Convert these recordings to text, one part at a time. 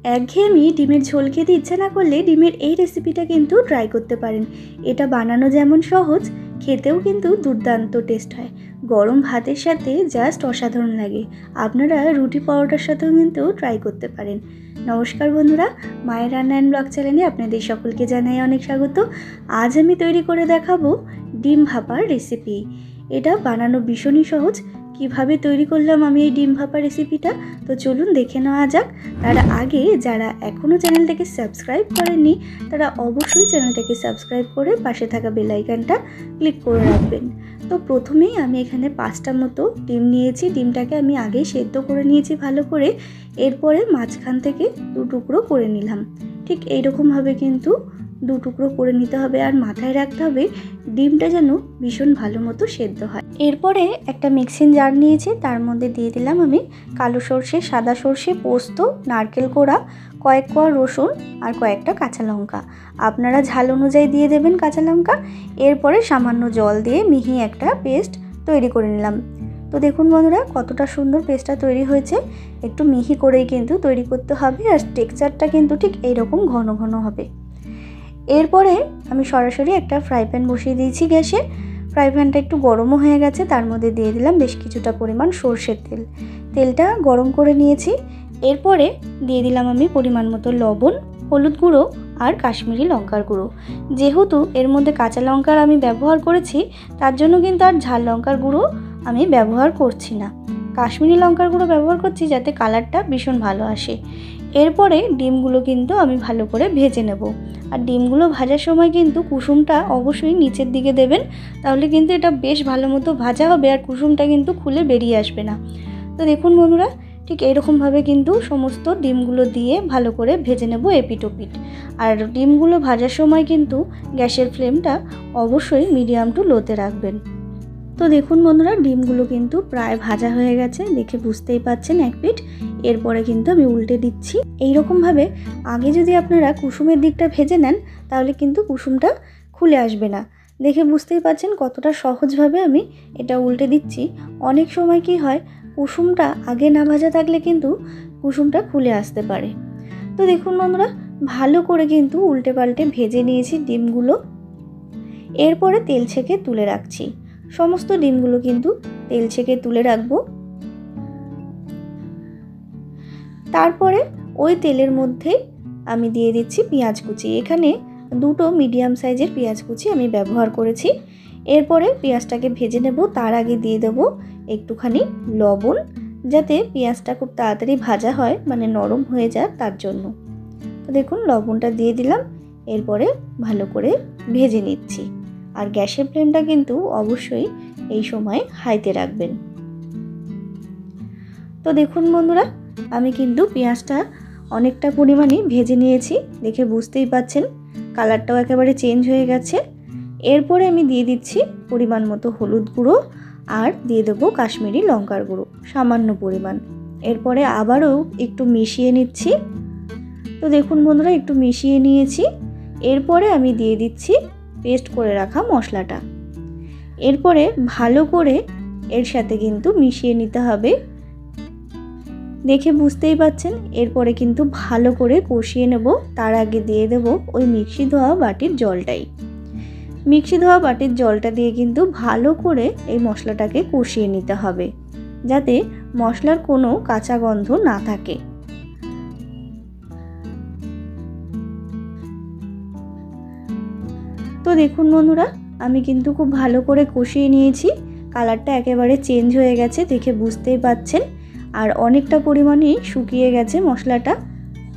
একঘেয়েমি ডিমের ঝোল খেতে ইচ্ছে না করলে ডিমের এই রেসিপিটা কিন্তু ট্রাই করতে পারেন। এটা বানানো যেমন সহজ, খেতেও কিন্তু দুর্দান্ত টেস্ট হয়। গরম ভাতের সাথে জাস্ট অসাধারণ লাগে। আপনারা রুটি পরোটার সাথেও কিন্তু ট্রাই করতে পারেন। নমস্কার বন্ধুরা, মায়ের রান্না অ্যান্ড ব্লগ চ্যানেলে আপনাদের সকলকে জানাই অনেক স্বাগত। আজ আমি তৈরি করে দেখাবো ডিম ভাপার রেসিপি। এটা বানানো ভীষণই সহজ। কিভাবে তৈরি করলাম আমি এই ডিম ভাপা রেসিপিটা, তো চলুন দেখে নেওয়া যাক। তার আগে যারা এখনও চ্যানেলটাকে সাবস্ক্রাইব করেননি তারা অবশ্যই চ্যানেলটাকে সাবস্ক্রাইব করে পাশে থাকা বেল আইকনটা ক্লিক করে রাখবেন। তো প্রথমেই আমি এখানে 5টা মতো ডিম নিয়েছি। ডিমটাকে আমি আগেই সেদ্ধ করে নিয়েছি ভালো করে। এরপরে মাঝখান থেকে 2 টুকরো করে নিলাম। ঠিক এইরকমভাবে কিন্তু 2 টুকরো করে নিতে হবে। আর মাথায় রাখতে হবে ডিমটা যেন ভীষণ ভালো মতো সেদ্ধ হয়। এরপরে একটা মিক্সিং জার নিয়েছি, তার মধ্যে দিয়ে দিলাম আমি কালো সর্ষে, সাদা সর্ষে, পোস্ত, নারকেল কোড়া, কয়েক কোয়া রসুন আর কয়েকটা কাঁচা লঙ্কা। আপনারা ঝাল অনুযায়ী দিয়ে দেবেন কাঁচা লঙ্কা। এরপরে সামান্য জল দিয়ে মিহি একটা পেস্ট তৈরি করে নিলাম। তো দেখুন বন্ধুরা কতটা সুন্দর পেস্টটা তৈরি হয়েছে। একটু মিহি করেই কিন্তু তৈরি করতে হবে, আর টেক্সচারটা কিন্তু ঠিক এইরকম ঘন ঘন হবে। এরপরে আমি সরাসরি একটা ফ্রাই প্যান বসিয়ে দিয়েছি গ্যাসে। ফ্রাই প্যানটা একটু গরমও হয়ে গেছে, তার মধ্যে দিয়ে দিলাম বেশ কিছুটা পরিমাণ সর্ষের তেল। তেলটা গরম করে নিয়েছি। এরপরে দিয়ে দিলাম আমি পরিমাণ মতো লবণ, হলুদ গুঁড়ো আর কাশ্মীরি লঙ্কার গুঁড়ো। যেহেতু এর মধ্যে কাঁচা লঙ্কার আমি ব্যবহার করেছি, তার জন্য কিন্তু আর ঝাল লঙ্কার গুঁড়ো আমি ব্যবহার করছি না। কাশ্মীরি লঙ্কার গুঁড়ো ব্যবহার করছি যাতে কালারটা ভীষণ ভালো আসে। এরপরে ডিমগুলো কিন্তু আমি ভালো করে ভেজে নেব। আর ডিমগুলো ভাজার সময় কিন্তু কুসুমটা অবশ্যই নিচের দিকে দেবেন, তাহলে কিন্তু এটা বেশ ভালো মতো ভাজা হবে আর কুসুমটা কিন্তু খুলে বেরিয়ে আসবে না। তো দেখুন বন্ধুরা, ঠিক এইরকমভাবে কিন্তু সমস্ত ডিমগুলো দিয়ে ভালো করে ভেজে নেব এপিট ওপিট। আর ডিমগুলো ভাজার সময় কিন্তু গ্যাসের ফ্লেমটা অবশ্যই মিডিয়াম টু লোতে রাখবেন। তো দেখুন বন্ধুরা, ডিমগুলো কিন্তু প্রায় ভাজা হয়ে গেছে, দেখে বুঝতেই পাচ্ছেন এক পিঠ। এরপরে কিন্তু আমি উল্টে দিচ্ছি। এইরকমভাবে আগে যদি আপনারা কুসুমের দিকটা ভেজে নেন তাহলে কিন্তু কুসুমটা খুলে আসবে না। দেখে বুঝতেই পাচ্ছেন কতটা সহজভাবে আমি এটা উল্টে দিচ্ছি। অনেক সময় কি হয়, কুসুমটা আগে না ভাজা থাকলে কিন্তু কুসুমটা খুলে আসতে পারে। তো দেখুন বন্ধুরা, ভালো করে কিন্তু উল্টে পাল্টে ভেজে নিয়েছি ডিমগুলো। এরপরে তেল ছেঁকে তুলে রাখছি। সমস্ত ডিমগুলো কিন্তু তেল ছেঁকে তুলে রাখবো। তারপরে ওই তেলের মধ্যে আমি দিয়ে দিচ্ছি পেঁয়াজ কুচি। এখানে 2টো মিডিয়াম সাইজের পেঁয়াজ কুচি আমি ব্যবহার করেছি। এরপরে পেঁয়াজটাকে ভেজে নেব। তার আগে দিয়ে দেব একটুখানি লবণ, যাতে পেঁয়াজটা খুব তাড়াতাড়ি ভাজা হয়, মানে নরম হয়ে যায় তার জন্য। তো দেখুন লবণটা দিয়ে দিলাম। এরপরে ভালো করে ভেজে নিচ্ছি। আর গ্যাসের ফ্লেমটা কিন্তু অবশ্যই এই সময় হাইতে রাখবেন। তো দেখুন বন্ধুরা, আমি কিন্তু পেঁয়াজটা অনেকটা পরিমাণে ভেজে নিয়েছি, দেখে বুঝতেই পাচ্ছেন কালারটাও একেবারে চেঞ্জ হয়ে গেছে। এরপরে আমি দিয়ে দিচ্ছি পরিমাণ মতো হলুদ গুঁড়ো আর দিয়ে দেবো কাশ্মীরি লঙ্কার গুঁড়ো সামান্য পরিমাণ। এরপরে আবারও একটু মিশিয়ে নিচ্ছি। তো দেখুন বন্ধুরা, একটু মিশিয়ে নিয়েছি। এরপরে আমি দিয়ে দিচ্ছি পেস্ট করে রাখা মশলাটা। এরপরে ভালো করে এর সাথে কিন্তু মিশিয়ে নিতে হবে। দেখে বুঝতেই পাচ্ছেন। এরপরে কিন্তু ভালো করে কষিয়ে নেব। তার আগে দিয়ে দেব ওই মিক্সি ধোয়া বাটির জলটাই। মিক্সি ধোয়া বাটির জলটা দিয়ে কিন্তু ভালো করে এই মশলাটাকে কষিয়ে নিতে হবে, যাতে মশলার কোনো কাঁচা গন্ধ না থাকে। তো দেখুন বন্ধুরা, আমি কিন্তু খুব ভালো করে কষিয়ে নিয়েছি। কালারটা একেবারে চেঞ্জ হয়ে গেছে, দেখে বুঝতেই পাচ্ছেন। আর অনেকটা পরিমাণেই শুকিয়ে গেছে মশলাটা,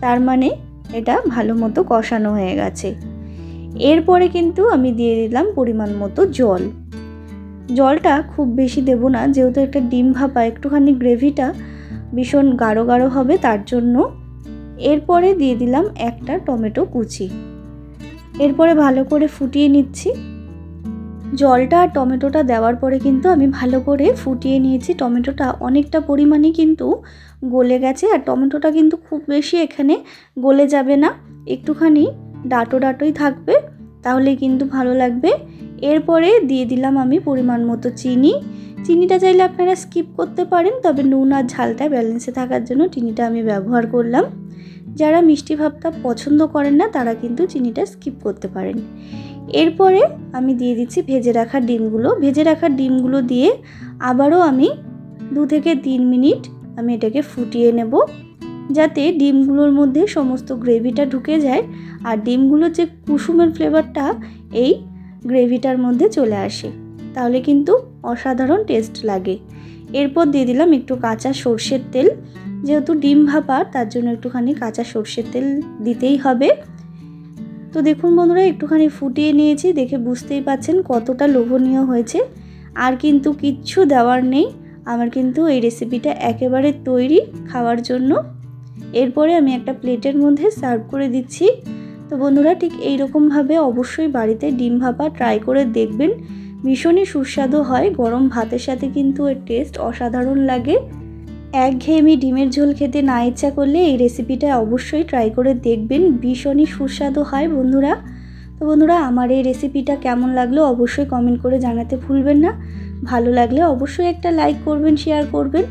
তার মানে এটা ভালো মতো কষানো হয়ে গেছে। এরপরে কিন্তু আমি দিয়ে দিলাম পরিমাণ মতো জল। জলটা খুব বেশি দেব না, যেহেতু একটা ডিম ভাপা, একটুখানি গ্রেভিটা ভীষণ গাঢ় গাঢ় হবে তার জন্য। এরপরে দিয়ে দিলাম একটা টমেটো কুচি। এরপরে ভালো করে ফুটিয়ে নিচ্ছি। জলটা আর টমেটোটা দেওয়ার পরে কিন্তু আমি ভালো করে ফুটিয়ে নিয়েছি। টমেটোটা অনেকটা পরিমাণে কিন্তু গলে গেছে, আর টমেটোটা কিন্তু খুব বেশি এখানে গলে যাবে না, একটুখানি ডাঁটো ডাঁটোই থাকবে, তাহলে কিন্তু ভালো লাগবে। এরপরে দিয়ে দিলাম আমি পরিমাণ মতো চিনি। চিনিটা চাইলে আপনারা স্কিপ করতে পারেন, তবে নুন আর ঝালটা ব্যালেন্সে থাকার জন্য চিনিটা আমি ব্যবহার করলাম। যারা মিষ্টি ভাবটা পছন্দ করেন না তারা কিন্তু চিনিটা স্কিপ করতে পারেন। এরপরে আমি দিয়ে দিচ্ছি ভেজে রাখা ডিমগুলো। ভেজে রাখা ডিমগুলো দিয়ে আবারও আমি 2 থেকে 3 মিনিট আমি এটাকে ফুটিয়ে নেব, যাতে ডিমগুলোর মধ্যে সমস্ত গ্রেভিটা ঢুকে যায় আর ডিমগুলোর যে কুসুমের ফ্লেভারটা এই গ্রেভিটার মধ্যে চলে আসে, তাহলে কিন্তু অসাধারণ টেস্ট লাগে। এরপর দিয়ে দিলাম একটু কাঁচা সর্ষের তেল। যেহেতু ডিম ভাপা তার জন্য একটুখানি কাঁচা সর্ষের তেল দিতেই হবে। তো দেখুন বন্ধুরা, একটুখানি ফুটিয়ে নিয়েছি, দেখে বুঝতেই পাচ্ছেন কতটা লোভনীয় হয়েছে। আর কিন্তু কিচ্ছু দেওয়ার নেই, আমার কিন্তু এই রেসিপিটা একেবারে তৈরি খাওয়ার জন্য। এরপরে আমি একটা প্লেটের মধ্যে সার্ভ করে দিচ্ছি। তো বন্ধুরা, ঠিক এইরকমভাবে অবশ্যই বাড়িতে ডিম ভাপা ট্রাই করে দেখবেন, ভীষণই সুস্বাদু হয়। গরম ভাতের সাথে কিন্তু এর টেস্ট অসাধারণ লাগে। একঘেয়েমি ডিমের ঝোল খেতে না ইচ্ছা করলে এই রেসিপিটা অবশ্যই ট্রাই করে দেখবেন, ভীষণই সুস্বাদু হয় বন্ধুরা। তো বন্ধুরা, আমার এই রেসিপিটা কেমন লাগলো অবশ্যই কমেন্ট করে জানাতে ভুলবেন না। ভালো লাগলে অবশ্যই একটা লাইক করবেন, শেয়ার করবেন।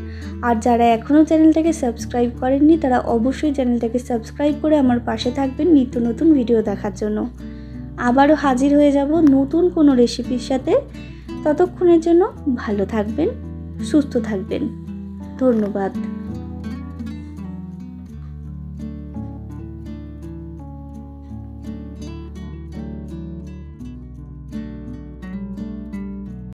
আর যারা এখনও চ্যানেলটাকে সাবস্ক্রাইব করেননি তারা অবশ্যই চ্যানেলটাকে সাবস্ক্রাইব করে আমার পাশে থাকবেন নিত্য নতুন ভিডিও দেখার জন্য। আবারও হাজির হয়ে যাব নতুন কোনো রেসিপির সাথে। ততক্ষণের জন্য ভালো থাকবেন, সুস্থ থাকবেন। ধন্যবাদ।